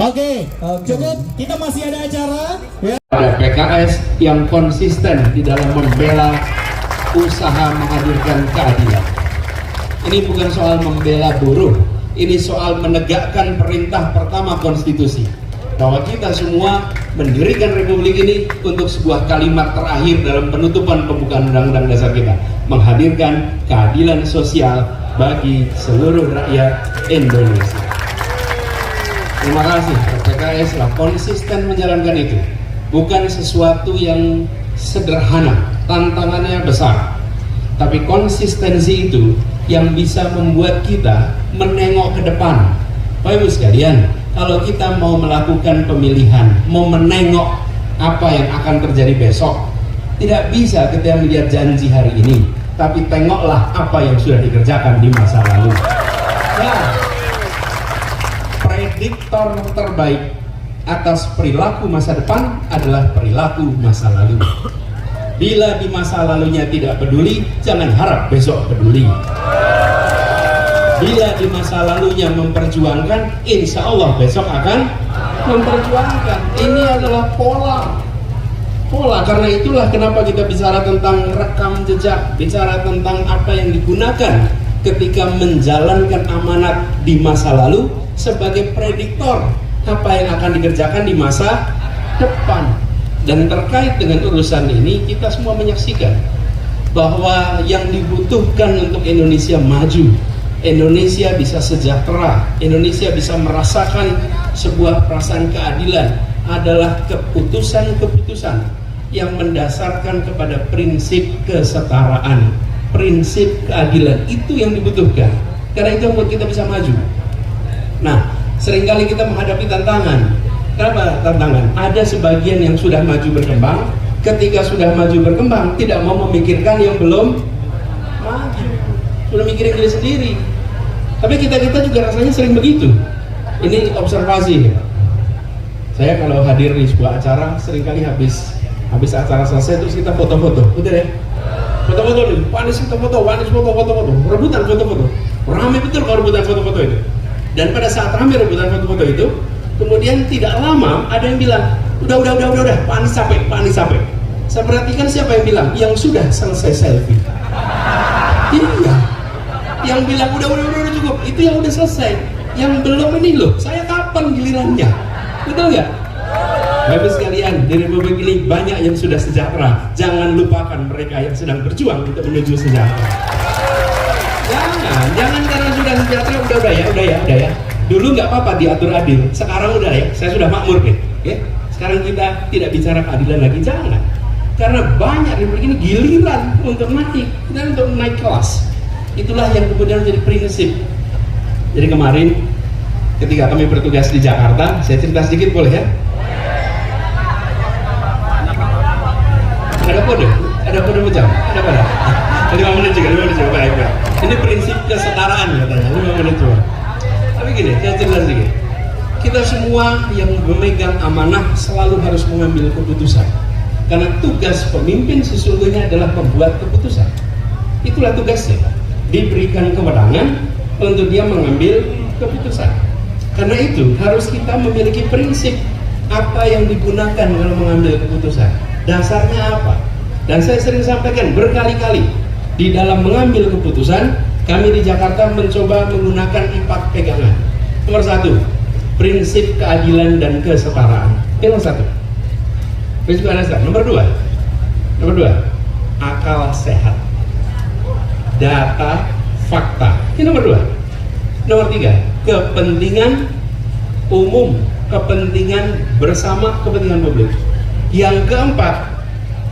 Oke, cukup. Kita masih ada acara. Ya. Ada PKS yang konsisten di dalam membela usaha menghadirkan keadilan. Ini bukan soal membela buruh, ini soal menegakkan perintah pertama konstitusi, bahwa kita semua mendirikan republik ini untuk sebuah kalimat terakhir dalam penutupan pembukaan undang-undang dasar kita, menghadirkan keadilan sosial bagi seluruh rakyat Indonesia. Terima kasih, PKS lah konsisten menjalankan itu. Bukan sesuatu yang sederhana, tantangannya besar, tapi konsistensi itu yang bisa membuat kita menengok ke depan. Bapak Ibu sekalian, kalau kita mau melakukan pemilihan, mau menengok apa yang akan terjadi besok, tidak bisa kita melihat janji hari ini, tapi tengoklah apa yang sudah dikerjakan di masa lalu. Ya, prediktor terbaik atas perilaku masa depan adalah perilaku masa lalu. Bila di masa lalunya tidak peduli, jangan harap besok peduli. Bila di masa lalunya memperjuangkan, insya Allah besok akan memperjuangkan. Ini adalah pola. Karena itulah kenapa kita bicara tentang rekam jejak, bicara tentang apa yang digunakan ketika menjalankan amanat di masa lalu sebagai prediktor apa yang akan dikerjakan di masa depan. Dan terkait dengan urusan ini, kita semua menyaksikan bahwa yang dibutuhkan untuk Indonesia maju, Indonesia bisa sejahtera, Indonesia bisa merasakan sebuah perasaan keadilan adalah keputusan-keputusan yang mendasarkan kepada prinsip kesetaraan, prinsip keadilan. Itu yang dibutuhkan, karena itu membuat kita bisa maju. Nah, seringkali kita menghadapi tantangan. Kenapa tantangan? Ada sebagian yang sudah maju berkembang, ketika sudah maju berkembang tidak mau memikirkan yang belum maju, sudah mikirin diri sendiri. Tapi kita juga rasanya sering begitu. Ini observasi. Saya kalau hadir di sebuah acara, seringkali habis acara selesai terus kita foto-foto, udah ya? Foto-foto nih, panis kita foto, rebutan foto-foto. Ramai betul kalau rebutan foto-foto itu. Dan pada saat ramai rebutan foto-foto itu, kemudian tidak lama ada yang bilang, udah, panis capek. Saya perhatikan siapa yang bilang, yang sudah selesai selfie. Iya, yang bilang udah cukup, itu yang udah selesai. Yang belum ini loh, saya kapan gilirannya? Betul nggak? Bapak sekalian, di Republik ini banyak yang sudah sejahtera. Jangan lupakan mereka yang sedang berjuang untuk menuju sejahtera. Jangan karena sudah sejahtera udah ya. Dulu nggak apa-apa diatur adil, sekarang udah ya, saya sudah makmur deh. Ya? Sekarang kita tidak bicara keadilan lagi, jangan. Karena banyak Republik ini giliran untuk naik dan untuk naik kelas. Itulah yang kemudian menjadi prinsip. Jadi kemarin ketika kami bertugas di Jakarta, saya cerita sedikit boleh ya? Ada kode macam, ada pada. 5 menit juga, baik. Ini prinsip kesetaraan katanya, 5 menit juga. Tapi gini, saya cerita sedikit. Kita semua yang memegang amanah selalu harus mengambil keputusan. Karena tugas pemimpin sesungguhnya adalah membuat keputusan. Itulah tugasnya. Diberikan kewenangan untuk dia mengambil keputusan. Karena itu harus kita memiliki prinsip apa yang digunakan dalam mengambil keputusan. Dasarnya apa? Dan saya sering sampaikan berkali-kali, di dalam mengambil keputusan, kami di Jakarta mencoba menggunakan 4 pegangan. Nomor 1, prinsip keadilan dan kesetaraan. Ini nomor 1. Prinsip keadilan. Nomor 2, akal sehat, data, fakta. Ini nomor 2. Nomor 3, kepentingan umum, kepentingan bersama, kepentingan publik. Yang keempat,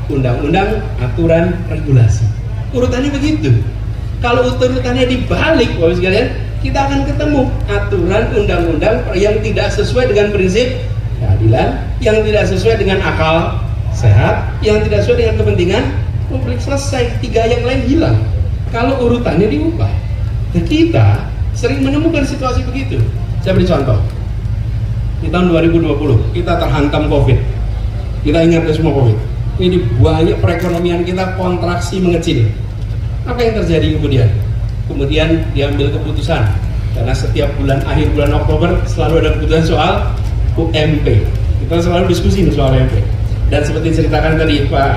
undang-undang, aturan, regulasi. Urutannya begitu. Kalau urutannya dibalik, Bapak sekalian, kita akan ketemu aturan undang-undang yang tidak sesuai dengan prinsip keadilan, yang tidak sesuai dengan akal sehat, yang tidak sesuai dengan kepentingan publik. Selesai, 3 yang lain hilang. Kalau urutannya diubah. Nah, kita sering menemukan situasi begitu. Saya beri contoh. Di tahun 2020 kita terhantam COVID. Kita ingat semua COVID. Ini banyak perekonomian kita kontraksi mengecil. Apa yang terjadi kemudian? Kemudian diambil keputusan, karena setiap bulan akhir bulan Oktober selalu ada keputusan soal UMP. Kita selalu diskusi nih soal UMP. Dan seperti ceritakan tadi Pak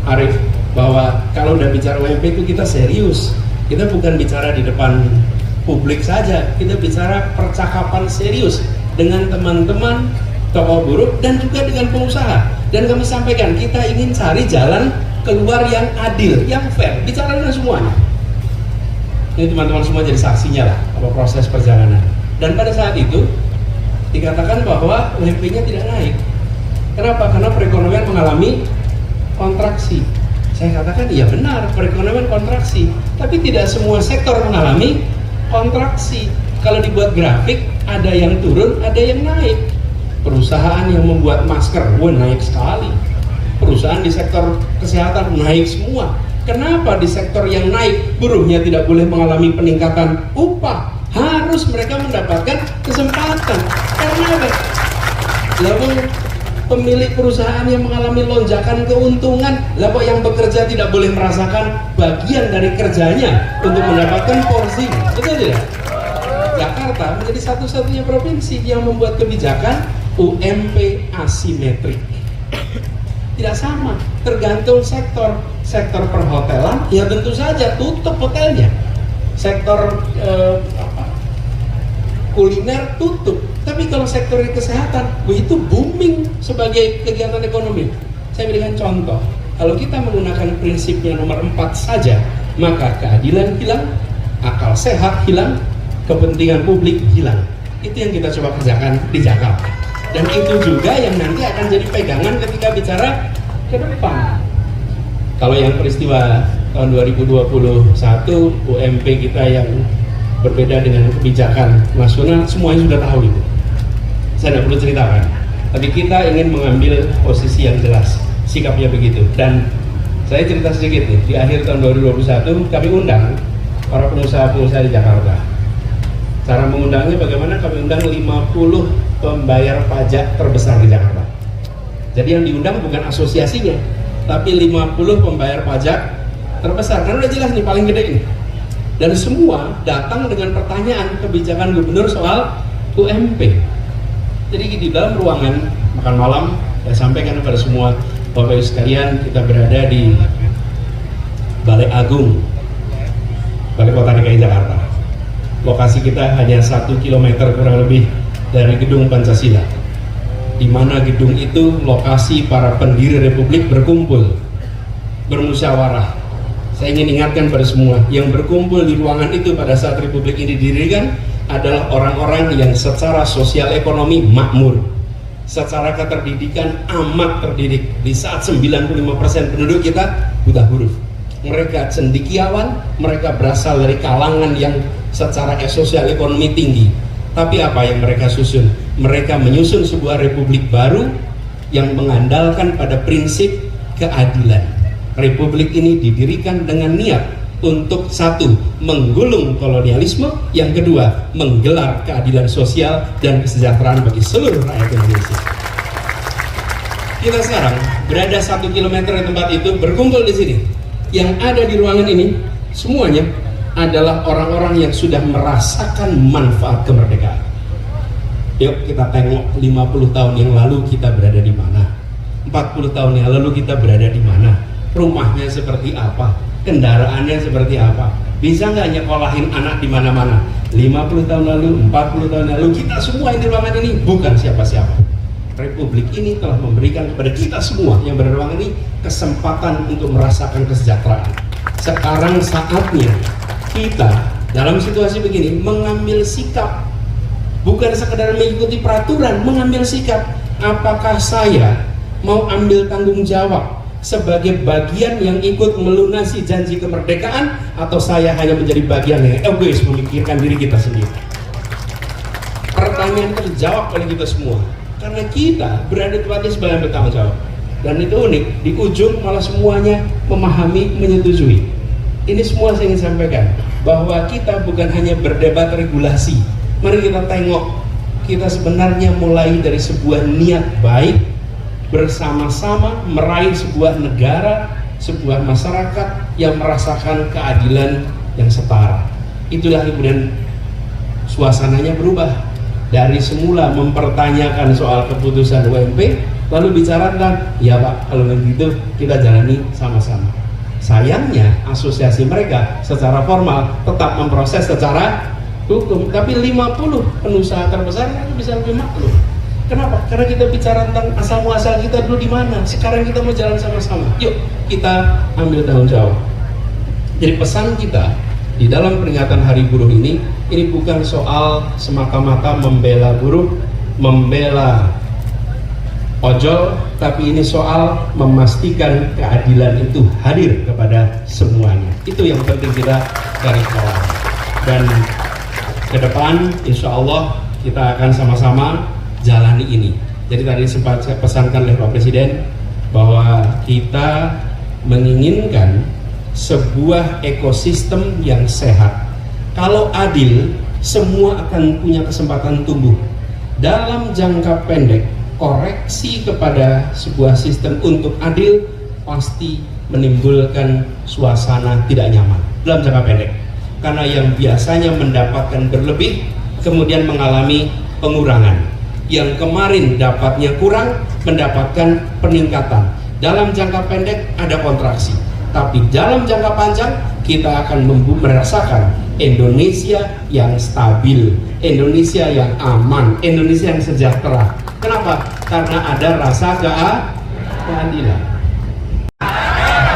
Arief, bahwa kalau udah bicara UMP itu kita serius. Kita bukan bicara di depan publik saja, kita bicara percakapan serius dengan teman-teman tokoh buruh dan juga dengan pengusaha. Dan kami sampaikan, kita ingin cari jalan keluar yang adil, yang fair, bicara dengan semuanya. Ini teman-teman semua jadi saksinya lah apa proses perjalanan. Dan pada saat itu dikatakan bahwa UMP-nya tidak naik. Kenapa? Karena perekonomian mengalami kontraksi. Saya katakan iya benar, perekonomian kontraksi, tapi tidak semua sektor mengalami kontraksi. Kalau dibuat grafik, ada yang turun, ada yang naik. Perusahaan yang membuat masker, naik sekali. Perusahaan di sektor kesehatan naik semua. Kenapa di sektor yang naik buruhnya tidak boleh mengalami peningkatan upah? Harus mereka mendapatkan kesempatan. Karena apa? Lalu pemilik perusahaan yang mengalami lonjakan keuntungan, lalu yang bekerja tidak boleh merasakan bagian dari kerjanya untuk mendapatkan porsi. Betul tidak? Jakarta menjadi satu-satunya provinsi yang membuat kebijakan UMP asimetrik. Tidak sama, tergantung sektor. Sektor perhotelan, ya tentu saja tutup hotelnya. Sektor kuliner tutup. Tapi kalau sektor kesehatan, itu booming sebagai kegiatan ekonomi. Saya berikan contoh. Kalau kita menggunakan prinsipnya nomor 4 saja, maka keadilan hilang, akal sehat hilang, kepentingan publik hilang. Itu yang kita coba kerjakan di Jakarta. Dan itu juga yang nanti akan jadi pegangan ketika bicara ke depan. Kalau yang peristiwa tahun 2021 UMP kita yang berbeda dengan kebijakan nasional, semuanya sudah tahu itu. Saya tidak perlu ceritakan. Tapi kita ingin mengambil posisi yang jelas, sikapnya begitu. Dan saya cerita sedikit nih, di akhir tahun 2021 kami undang para pengusaha-pengusaha di Jakarta. Cara mengundangnya bagaimana? Kami undang 50 pembayar pajak terbesar di Jakarta. Jadi yang diundang bukan asosiasinya, tapi 50 pembayar pajak terbesar. Karena udah jelas nih paling gede ini. Dan semua datang dengan pertanyaan kebijakan gubernur soal UMP. Jadi di dalam ruangan makan malam, saya sampaikan kepada semua Bapak Ibu sekalian, kita berada di Balai Agung, Balai Kota DKI Jakarta. Lokasi kita hanya 1 km kurang lebih dari gedung Pancasila, di mana gedung itu lokasi para pendiri Republik berkumpul, bermusyawarah. Saya ingin ingatkan pada semua, yang berkumpul di ruangan itu pada saat Republik ini didirikan adalah orang-orang yang secara sosial ekonomi makmur, secara keterdidikan amat terdidik. Di saat 95% penduduk kita buta huruf, mereka cendekiawan, mereka berasal dari kalangan yang secara sosial ekonomi tinggi. Tapi apa yang mereka susun? Mereka menyusun sebuah republik baru yang mengandalkan pada prinsip keadilan. Republik ini didirikan dengan niat untuk satu, menggulung kolonialisme, yang kedua, menggelar keadilan sosial dan kesejahteraan bagi seluruh rakyat Indonesia. Kita sekarang berada 1 km di tempat itu, berkumpul di sini. Yang ada di ruangan ini semuanya adalah orang-orang yang sudah merasakan manfaat kemerdekaan. Yuk kita tengok 50 tahun yang lalu kita berada di mana, 40 tahun yang lalu kita berada di mana, rumahnya seperti apa, kendaraannya seperti apa, bisa nggak nyekolahin anak di mana-mana. 50 tahun lalu, 40 tahun lalu, kita semua yang di ruangan ini bukan siapa-siapa. Republik ini telah memberikan kepada kita semua yang berada di ruangan ini kesempatan untuk merasakan kesejahteraan. Sekarang saatnya kita dalam situasi begini mengambil sikap, bukan sekedar mengikuti peraturan, mengambil sikap. Apakah saya mau ambil tanggung jawab sebagai bagian yang ikut melunasi janji kemerdekaan, atau saya hanya menjadi bagian yang egois memikirkan diri kita sendiri? Pertanyaan itu dijawab oleh kita semua, karena kita berada di tempatnya sebagai yang bertanggung jawab. Dan itu unik, di ujung malah semuanya memahami, menyetujui. Ini semua saya ingin sampaikan, bahwa kita bukan hanya berdebat regulasi. Mari kita tengok, kita sebenarnya mulai dari sebuah niat baik, bersama-sama meraih sebuah negara, sebuah masyarakat yang merasakan keadilan yang setara. Itulah kemudian suasananya berubah. dari semula mempertanyakan soal keputusan UMP, lalu bicarakan, ya Pak, kalau begitu kita jalani sama-sama. Sayangnya asosiasi mereka secara formal tetap memproses secara hukum, tapi 50 pengusaha terbesar itu bisa lebih maklum. Kenapa? Karena kita bicara tentang asal muasal kita dulu di mana. Sekarang kita mau jalan sama-sama. Yuk kita ambil tanggung jawab. Jadi pesan kita di dalam peringatan Hari Buruh ini bukan soal semata-mata membela buruh, membela ojol, tapi ini soal memastikan keadilan itu hadir kepada semuanya. Itu yang penting kita garis bawahi. Dan ke depan insya Allah kita akan sama-sama jalani ini. Jadi tadi sempat saya pesankan oleh Pak Presiden bahwa kita menginginkan sebuah ekosistem yang sehat. Kalau adil, semua akan punya kesempatan tumbuh. Dalam jangka pendek, koreksi kepada sebuah sistem untuk adil pasti menimbulkan suasana tidak nyaman dalam jangka pendek. Karena yang biasanya mendapatkan berlebih, kemudian mengalami pengurangan. Yang kemarin dapatnya kurang, mendapatkan peningkatan. Dalam jangka pendek ada kontraksi, tapi dalam jangka panjang kita akan merasakan Indonesia yang stabil, Indonesia yang aman, Indonesia yang sejahtera. Kenapa? Karena ada rasa keadilan.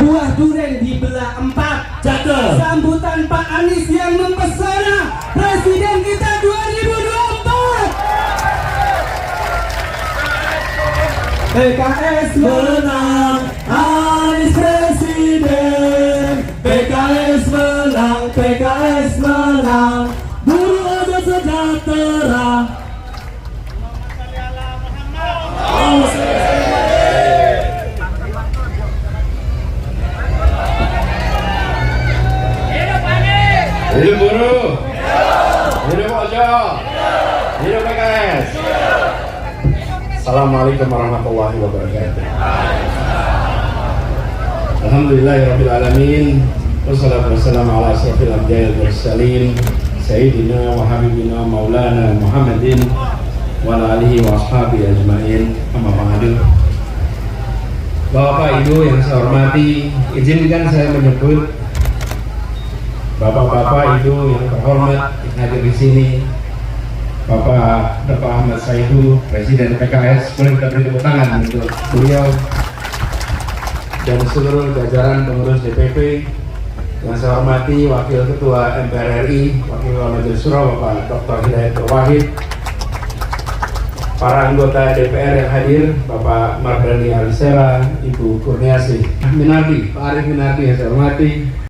Buah durian dibelah 4. Cakep. Sambutan Pak Anies yang mempesona, Presiden kita 2024. PKS menang, Anies Presiden. PKS menang, PKS menang. Buruh ada sejahtera. Hidup buruh, hidup ojol, hidup PKS. Assalamualaikum warahmatullahi wabarakatuh. Alhamdulillahirabbil alamin. Wassalatu wassalamu ala asyrofil anbiya'i wal mursalin sayyidina wa habibina maulana Muhammadin wa ala alihi wa ashabihi ajmain. Amma ba'du. Bapak Ibu yang saya hormati, izinkan saya menyebut Bapak-bapak, Ibu yang terhormat yang hadir di sini. Bapak Dr. Ahmad Saihu, Presiden PKS, boleh kita beri tepuk tangan untuk beliau dan seluruh jajaran pengurus DPP. Yang saya hormati Wakil Ketua MPR RI, Wakil Ketua Majelis Syuro Bapak Dr. Hidayat Nur Wahid, para anggota DPR yang hadir, Bapak Mardhani Alisera, Ibu Kurniasih Minardi, Pak Arif Minardi yang saya hormati,